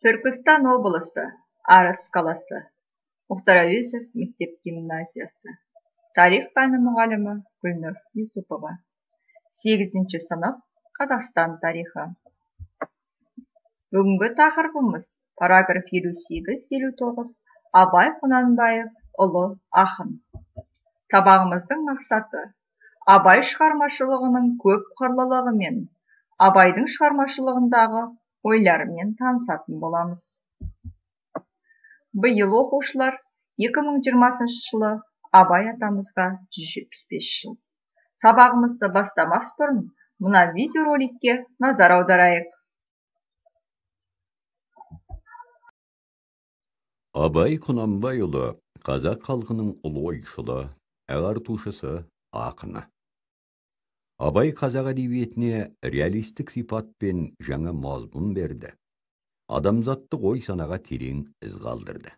Түркістан облысы, Арыс қаласы, Мұхтар Әуезов мектеп-гимназиясы. Тарих пәні мұғалімі Гүлнұр Юсупова. 8-ші сынып Қазақстан тарихы. Бүгінгі тақырыбымыз параграф 58-59 Абай Құнанбаев ұлы ақын. Сабағымыздың мақсаты Абай шығармашылығының көп қырлылығы мен Абайдың шығармашылығындағы ойларымен танысатын боламыз. Биыл оқушылар 2020 жылы Абай атамызға 175 жыл. Сабағымызды бастамас бұрын мына видеороликке назар аударайық. Абай Құнанбайұлы қазақ халқының ұлы ойшылы, ағартушысы, ақыны. Абай қазақ әдебиетіне реалистік сипат пен жаңа мазмұн берді. Адамзаттық ой санаға терең із қалдырды.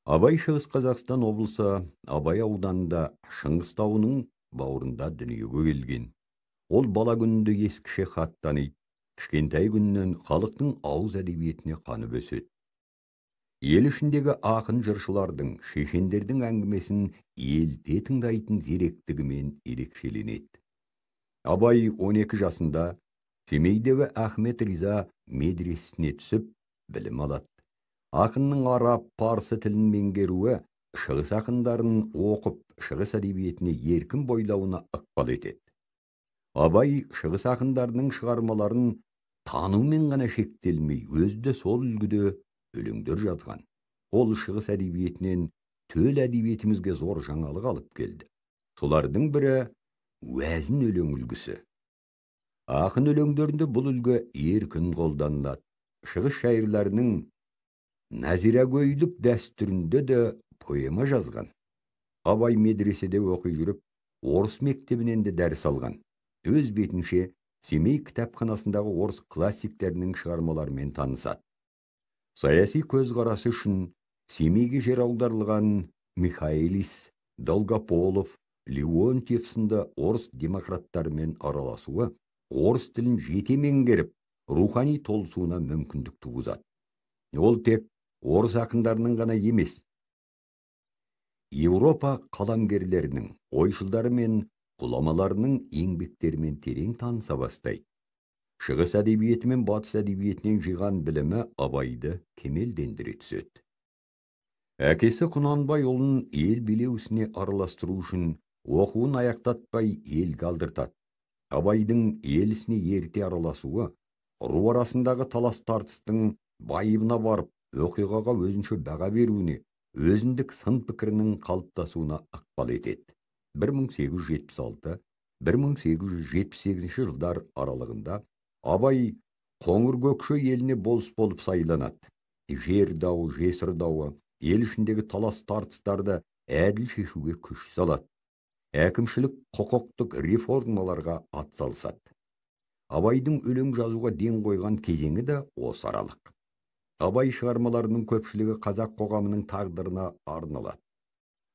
Абай Шығыс Қазақстан облысы Абай ауданында Шыңғыс тауының бауырында дүниеге келген. Ол бала күнінде ескіше хат таниды, кішкентай күннен халықтың ауыз әдебиетіне қанып өседі. Ел ішіндегі ақын жыршылардың, шешендердің әңгімесін елте тыңдайтын зеректігімен ерекшеленеді. Абай 12 жасында Семейдегі Ахмет Риза медресесіне түсіп, білім алады. Ақынның араб, парсы тілін меңгеруі шығыс ақындарын оқып, шығыс әдебиетіне еркін бойлауына ықпал етеді. Абай шығыс ақындарының шығармаларын танумен ғана шектелмей, өзді сол үлгіде өлеңдер жазған. Ол шығыс әдебиетінен төл әдебиетімізге зор жаңалық алып келді. Солардың бірі уәзін өлең үлгісі. Ақын өлеңдерінде бұл үлгі еркін қолданылады. Шығыс шайырларының нәзирагөйлік дәстүрінде де поэма жазған. Абай медреседе оқи жүріп, орыс мектебінен де дәріс алған. Өз бетінше Семей кітапханасындағы орыс классиктерінің шығармаларымен танысады. Саяси көзқарасы үшін Семейге жер аударылған Михайлис, Долгополов, Леонтьев сынды орыс демократтарымен араласуы орыс тілін жете меңгеріп, рухани толысуына мүмкіндік туғызады. Ол тек орыс ақындарының ғана емес, Еуропа қаламгерлерінің, ойшылдары мен ғұламаларының еңбектерімен терең таныса бастайды. Шығыс әдебиеті мен батыс әдебиетінен жиған білімі Абайды кемелдендіре түседі. Әкесі Құнанбай ұлын ел билеу ісіне араластыру үшін оқуын аяқтатпай ел қалдыртады. Абайдың ел ісіне ерте араласуы, ру арасындағы талас тартыстың байыбына барып, оқиғаға өзінше баға беруіне, өзіндік сын пікірінің қалыптасуына ықпал етеді. 1876-1878 жылдар аралығында Абай Қоңыр-Көкше еліне болыс болып сайланады. Жер дауы, жесір дауы, ел ішіндегі талас тартыстарды әділ шешуге күш салады. Әкімшілік құқықтық реформаларға атсалысады. Абайдың өлең жазуға ден қойған кезеңі де осы аралық. Абай шығармаларының көпшілігі қазақ қоғамының тағдырына арналады.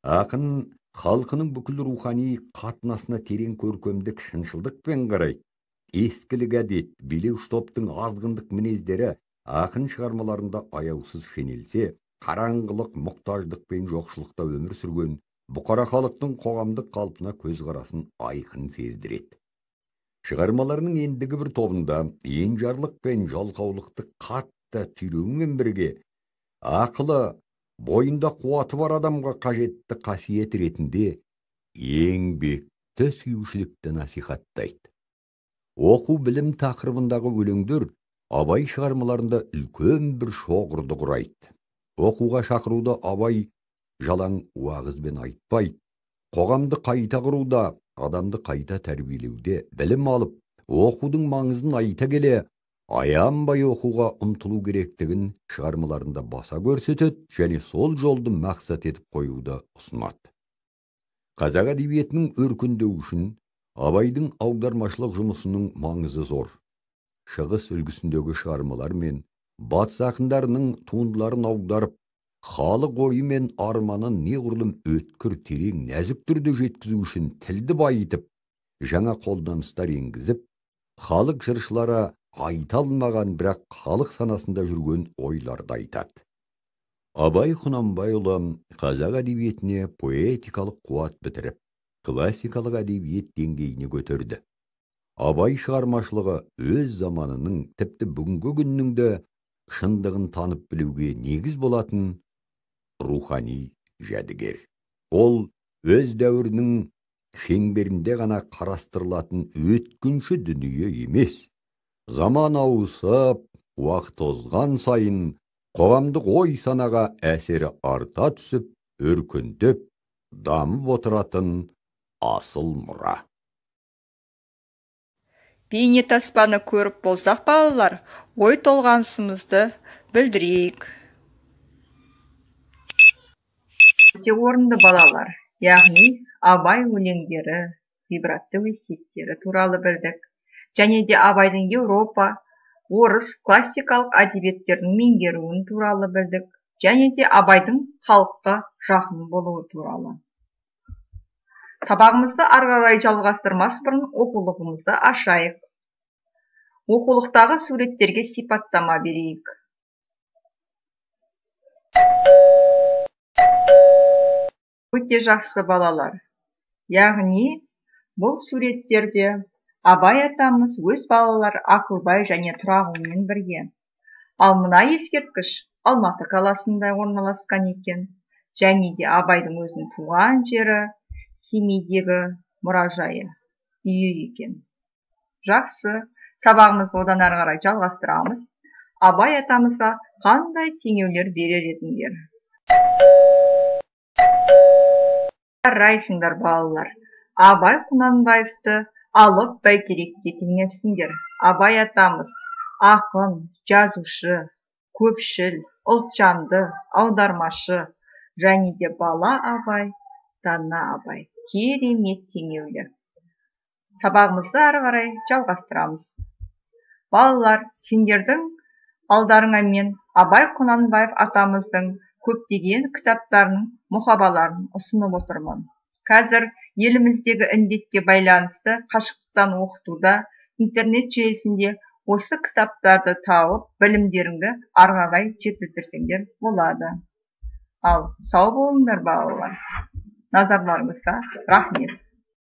Ақын халқының бүкіл рухани қатынасына терең көркемдік шыншылдықпен қарайды. Ескілік әдет, билеуші топтың азғындық мінездері ақын шығармаларында аяусыз шенелсе, қараңғылық, мұқтаждық пен жоқшылықта өмір сүрген бұқара халықтың қоғамдық қалпына көзқарасын айқын сездіреді. Шығармаларының ендігі бір тобында енжарлық пен жалқаулықты қатты түйреумен бірге ақылы, бойында қуаты бар адамға қажетті қасиет ретінде еңбекті сүюшілікті насихаттайды. Оқу білім тақырыбындағы өлеңдер Абай шығармаларында үлкен бір шоғырды құрайды. Оқуға шақыруда Абай жалаң уағызбен айтпайды. Қоғамды қайта құруда, адамды қайта тәрбиелеуде білім алып, оқудың маңызын айта келе, аянбай оқуға ұмтылу керектігін шығармаларында баса көрсетеді және сол жолды мақсат етіп қоюды ұсынады. Қазақ әдебиетінің өркендеуі үшін Абайдың аудармашылық жұмысының маңызы зор. Шығыс үлгісіндегі шығармалар мен батыс ақындарының туындыларын аударып, халық ойы мен арманын неғұрлым өткір, терең, нәзік түрде жеткізу үшін тілді байытып, жаңа қолданыстар енгізіп, халық жыршылары айта алмаған, бірақ халық санасында жүрген ойларды айтады. Абай Құнанбайұлы қазақ әдебиетіне поэтикалық қуат бітіріп, классикалық әдебиет деңгейіне көтерді. Абай шығармашылығы өз заманының, тіпті бүгінгі күннің де шындығын танып білуге негіз болатын рухани жәдігер. Ол өз дәуірінің шеңберінде ғана қарастырылатын өткінші дүние емес. Заман ауысып, уақыт озған сайын қоғамдық ой санаға әсері арта түсіп, өркендеп, дамып отыратын асыл мұра. Бейнетаспаны көріп болсақ, балалар, ой толғанысымызды білдірейік. Өте орынды балалар, яғни Абай өлеңдері, ғибратты өсиеттері туралы білдік. Және де Абайдың Еуропа, орыс классикалық әдебиеттердің меңгеруін туралы білдік. Және де Абайдың халыққа жақын болуы туралы. Сабағымызды ары қарай жалғастырмас бұрын оқулығымызды ашайық. Оқулықтағы суреттерге сипаттама берейік. Өте жақсы балалар. Яғни, бұл суреттерде Абай атамыз өз балалар Ақылбай және Тұрағұлмен бірге. Ал мына ескерткіш Алматы қаласында орналасқан екен. Және де Абайдың өзінің туған жері Семейдегі мұражайы, үйі екен. Жақсы, сабағымызды одан ары қарай жалғастырамыз. Абай атамызға қандай теңеулер берер едіңдер? Жарайсыңдар балалар. Абай Құнанбаевты алып бәйтерекке теңепсіңдер. Абай атамыз ақын, жазушы, көпшіл, ұлтжанды, аудармашы, және де бала Абай, дана Абай. Керемет теңеулер. Сабағымызды ары қарай жалғастырамыз. Балалар, сендердің алдарыңа мен Абай Құнанбаев атамыздың көптеген кітаптарының мұқабаларын ұсынып отырмын. Қазір еліміздегі індетке байланысты қашықтықтан оқытуда, интернет желісінде осы кітаптарды тауып, білімдеріңді ары қарай жетілдірсеңдер болады. Ал сау болыңдар балалар. Назарларыңызға рахмет.